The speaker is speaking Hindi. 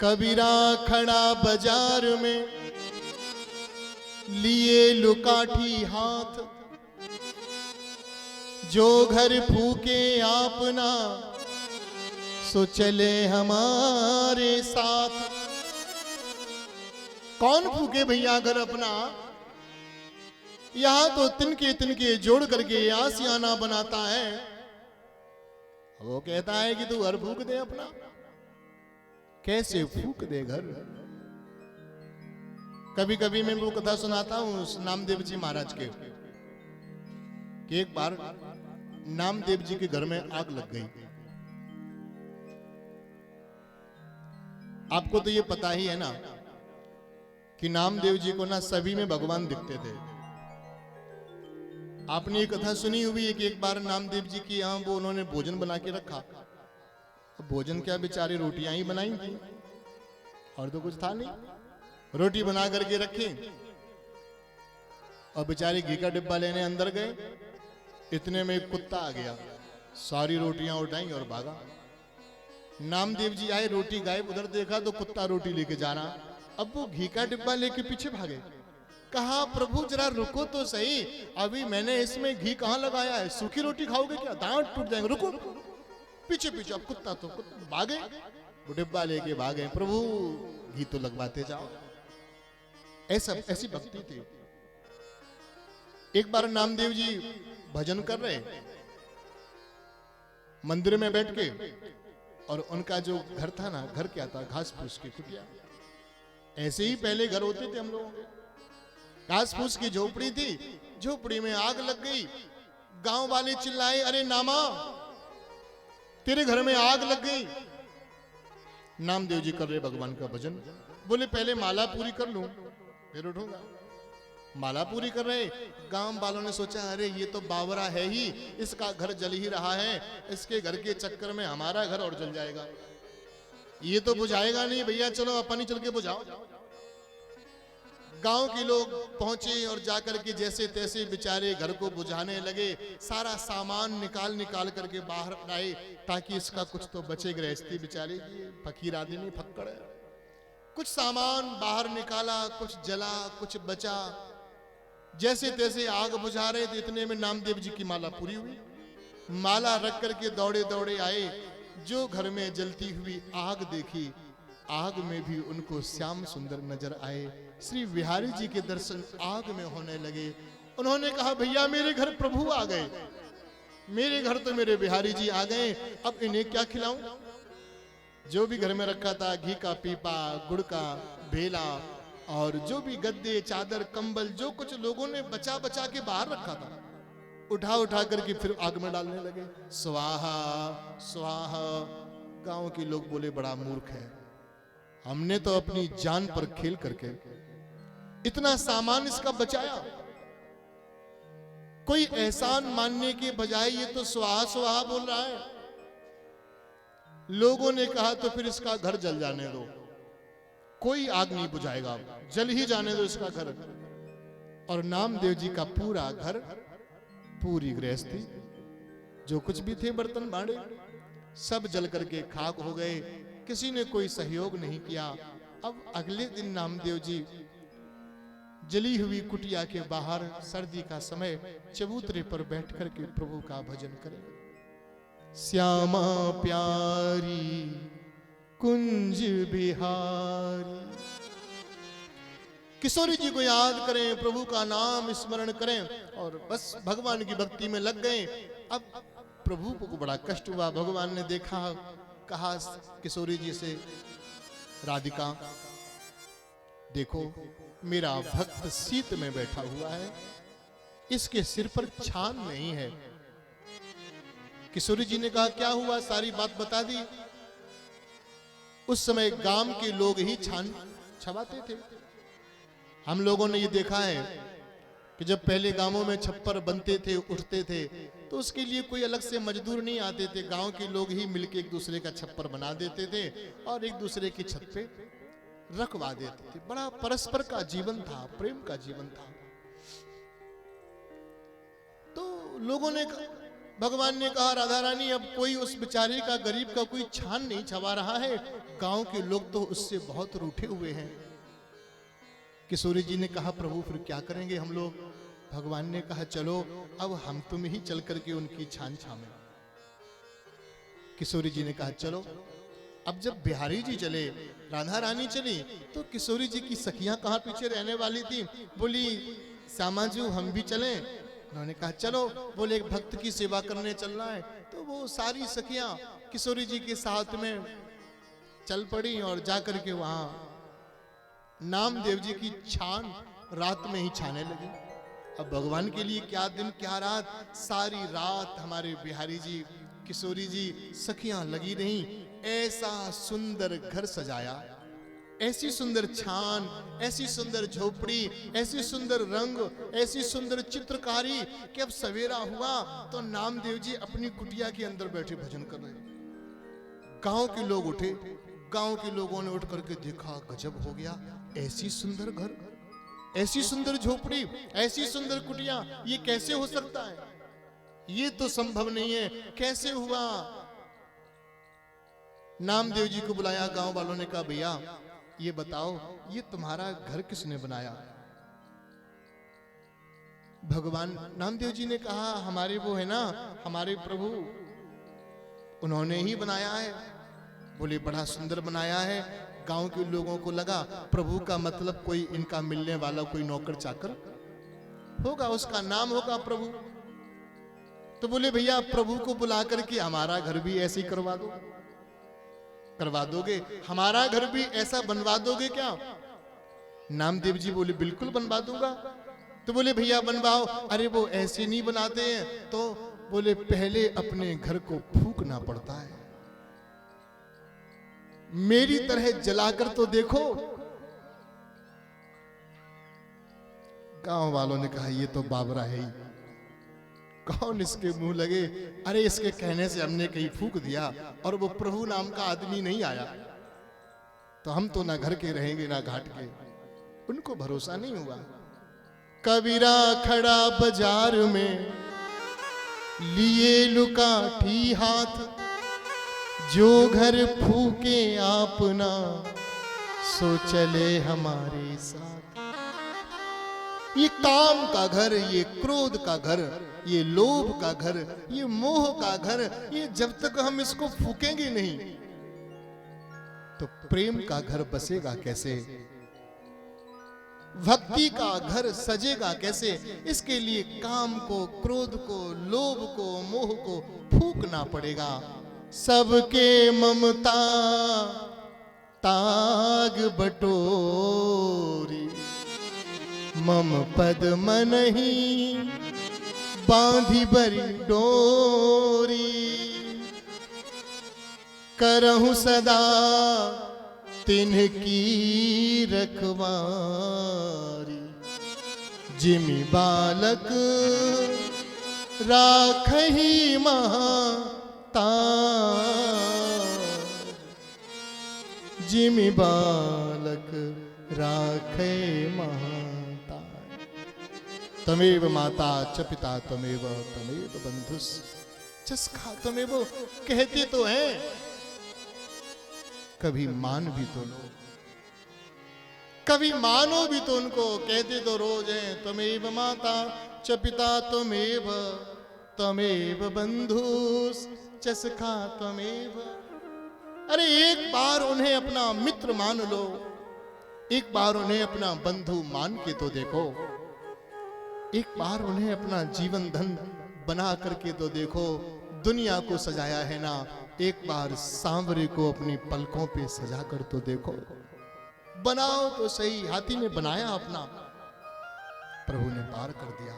कबीरा खड़ा बाजार में लिए लुकाठी हाथ, जो घर फूके आपना सो चले हमारे साथ। कौन फूके भैया घर अपना? यहां तो तिनके तिनके जोड़ करके आसियाना बनाता है। वो कहता है कि तू घर फूक दे अपना। कैसे फूक दे घर? कभी कभी मैं वो कथा सुनाता हूं उस नामदेव जी महाराज के, कि एक बार नामदेव जी के घर में आग लग गई। आपको तो ये पता ही है ना कि नामदेव जी को ना सभी में भगवान दिखते थे। आपने ये कथा सुनी हुई है कि एक बार नामदेव जी की यहां वो उन्होंने भोजन बना के रखा। भोजन क्या, बेचारे रोटियां ही बनाई थी और तो कुछ था नहीं। रोटी बना करके रखी और बेचारे घी का डिब्बा लेने अंदर गए। इतने में एक कुत्ता आ गया, सारी रोटियां उठाई और भागा। नामदेव जी आए, रोटी गायब, उधर देखा तो कुत्ता रोटी लेके जा रहा। अब वो घी का डिब्बा लेके पीछे भागे। कहा प्रभु जरा रुको तो सही, अभी मैंने इसमें घी कहां लगाया है, सूखी रोटी खाओगे क्या, दांत टूट जाएंगे, रुको। पीछे पीछे अब कुत्ता तो भागे, वो डिब्बा लेके भागे। प्रभु घी तो लगवाते जाओ। ऐसी भक्ति थी। एक बार नामदेव जी भजन कर रहे मंदिर में बैठ के, और उनका जो घर था ना, घर क्या था, घास फूस की कुटिया। ऐसे ही पहले घर होते थे हम लोगों के। घास फूस की झोपड़ी थी, झोपड़ी में आग लग गई। गांव वाले चिल्लाए, अरे नामा तेरे घर में आग लग गई। नामदेव जी कर रहे भगवान का भजन। बोले पहले माला पूरी कर लूं फिर उठूंगा। माला पूरी कर रहे, गांव वालों ने सोचा अरे ये तो बावरा है ही, इसका घर जल ही रहा है, इसके घर के चक्कर में हमारा घर और जल जाएगा, ये तो बुझाएगा नहीं, भैया चलो अपन ही चल के बुझाओ। गांव के लोग पहुंचे और जाकर के जैसे तैसे बेचारे घर को बुझाने लगे। सारा सामान निकाल निकाल करके बाहर लाए ताकि इसका कुछ तो बचे। गृहस्थी बेचारे फकीर आदमी फक्कड़ है। कुछ सामान बाहर निकाला, कुछ जला, कुछ बचा। जैसे तैसे आग बुझा रहे थे, इतने में नामदेव जी की माला पूरी हुई। माला रख करके दौड़े दौड़े आए। जो घर में जलती हुई आग देखी, आग में भी उनको श्याम सुंदर नजर आए। श्री बिहारी जी के दर्शन आग में होने लगे। उन्होंने कहा भैया मेरे घर प्रभु आ गए, मेरे घर तो मेरे बिहारी जी आ गए, अब इन्हें क्या खिलाऊं? जो भी घर में रखा था, घी का पीपा, गुड़ का भेला और जो भी गद्दे, चादर, कंबल, जो कुछ लोगों ने बचा बचा के बाहर रखा था, उठा उठा करके फिर आग में डालने लगे। स्वाहा स्वाहा। गांव के लोग बोले बड़ा मूर्ख है, हमने तो अपनी जान पर खेल करके इतना सामान इसका बचाया। कोई एहसान मानने के बजाय ये तो स्वाहा स्वाहा बोल रहा है। लोगों ने कहा तो फिर इसका घर जल जाने दो, कोई आग नहीं बुझाएगा, जल ही जाने दो इसका घर। और नामदेव जी का पूरा घर, पूरी गृहस्थी, जो कुछ भी थे बर्तन भांडे, सब जल करके खाक हो गए। किसी ने कोई सहयोग नहीं किया। अब अगले दिन नामदेव जी जली हुई कुटिया के बाहर, सर्दी का समय, चबूतरे पर बैठ करके प्रभु का भजन करें। श्यामा प्यारी कुंज बिहारी। किशोरी जी को याद करें, प्रभु का नाम स्मरण करें और बस भगवान की भक्ति में लग गए। अब प्रभु को बड़ा कष्ट हुआ। भगवान ने देखा, कहा किशोरी जी से, राधिका देखो मेरा भक्त शीत में बैठा हुआ है, इसके सिर पर छान नहीं है। किशोरी जी ने कहा क्या हुआ, सारी बात बता दी। उस समय गांव के लोग ही छान छवाते थे। हम लोगों ने ये देखा है कि जब पहले गांवों में छप्पर बनते थे, उठते थे, तो उसके लिए कोई अलग से मजदूर नहीं आते थे। गांव के लोग ही मिलके एक दूसरे का छप्पर बना देते थे और एक दूसरे की छत पे रखवा देते थे। बड़ा परस्पर का जीवन था, प्रेम का जीवन था। तो लोगों ने भगवान ने कहा राधा रानी अब कोई उस बेचारे का, गरीब का कोई छान नहीं छवा रहा है, गांव के लोग तो उससे बहुत रूठे हुए हैं। किशोरी जी ने कहा प्रभु फिर क्या करेंगे हम लोग? भगवान ने कहा चलो अब हम तुम ही चल करके उनकी छान छामें। किशोरी जी ने कहा चलो। अब जब बिहारी जी चले, राधा रानी चली, तो किशोरी जी की सखियां कहां पीछे रहने वाली थी, बोली श्यामा जी हम भी चलें। उन्होंने कहा चलो। बोले एक भक्त की सेवा करने चलना है। तो वो सारी सखियां किशोरी जी के साथ में चल पड़ी और जाकर के वहां नामदेव जी की छान रात में ही छाने लगी। अब भगवान के लिए क्या दिन क्या रात, सारी रात हमारे बिहारी जी, किशोरी जी, सखियां लगी रहीं। ऐसा सुंदर घर सजाया, ऐसी सुंदर छान, ऐसी सुंदर झोपड़ी, ऐसी सुंदर रंग, ऐसी सुंदर चित्रकारी कि अब सवेरा हुआ तो नामदेव जी अपनी कुटिया के अंदर बैठे भजन कर रहे। गांव के लोग उठे, गांव के लोगों ने उठ करके देखा गजब हो गया, ऐसी सुंदर घर, ऐसी सुंदर झोपड़ी, ऐसी सुंदर कुटिया, ये कैसे हो सकता है? ये तो संभव नहीं है, कैसे हुआ? नामदेव जी को बुलाया, गांव वालों ने कहा भैया ये बताओ ये तुम्हारा घर किसने बनाया? भगवान नामदेव जी ने कहा हमारे वो है ना, हमारे प्रभु, उन्होंने ही बनाया है। बोले बड़ा सुंदर बनाया है। गांव के लोगों को लगा प्रभु का मतलब कोई इनका मिलने वाला कोई नौकर चाकर होगा, उसका नाम होगा प्रभु। तो बोले भैया प्रभु को बुला करके हमारा घर भी ऐसे ही करवा दो। करवा दोगे? हमारा घर भी ऐसा बनवा दोगे क्या? नामदेव जी बोले बिल्कुल बनवा दूंगा। तो बोले भैया बनवाओ। अरे वो ऐसे नहीं बनाते हैं। तो बोले पहले अपने घर को फूकना पड़ता है, मेरी तरह जलाकर तो देखो। गांव वालों ने कहा ये तो बाबरा है ही, कौन इसके मुंह लगे? अरे इसके कहने से हमने कहीं फूक दिया और वो प्रभु नाम का आदमी नहीं आया तो हम तो ना घर के रहेंगे ना घाट के। उनको भरोसा नहीं हुआ। कबीरा खड़ा बाजार में लिए लुकाठी हाथ, जो घर फूके आपना सो चले हमारे साथ। ये काम का घर, ये क्रोध का घर, ये लोभ का घर, ये मोह का घर, ये जब तक हम इसको फूकेंगे नहीं तो प्रेम का घर बसेगा कैसे? भक्ति का घर सजेगा कैसे? इसके लिए काम को, क्रोध को, लोभ को, मोह को फूकना पड़ेगा। सबके ममता ताग बटोरी, मम पद मनहि बांधी बरी डोरी। करहु सदा तिन्हकी रखवारी, जिमि बालक राखहि महता। जिमि बालक राखे महता। तमेव माता च पिता तमेव, तमेव बंधुस च सखा तमेव। कहते तो हैं, कभी मान भी तो लो, कभी मानो भी तो उनको। कहते तो रोज हैं, तमेव माता च पिता तमेव, तमेव बंधुस च सखा तमेव। अरे एक बार उन्हें अपना मित्र मान लो, एक बार उन्हें अपना बंधु मान के तो देखो, एक बार उन्हें अपना जीवन धन बना करके तो देखो। दुनिया को सजाया है ना, एक बार सांवरे को अपनी पलकों पे सजा कर तो देखो। बनाओ तो सही। हाथी ने बनाया अपना, प्रभु ने पार कर दिया।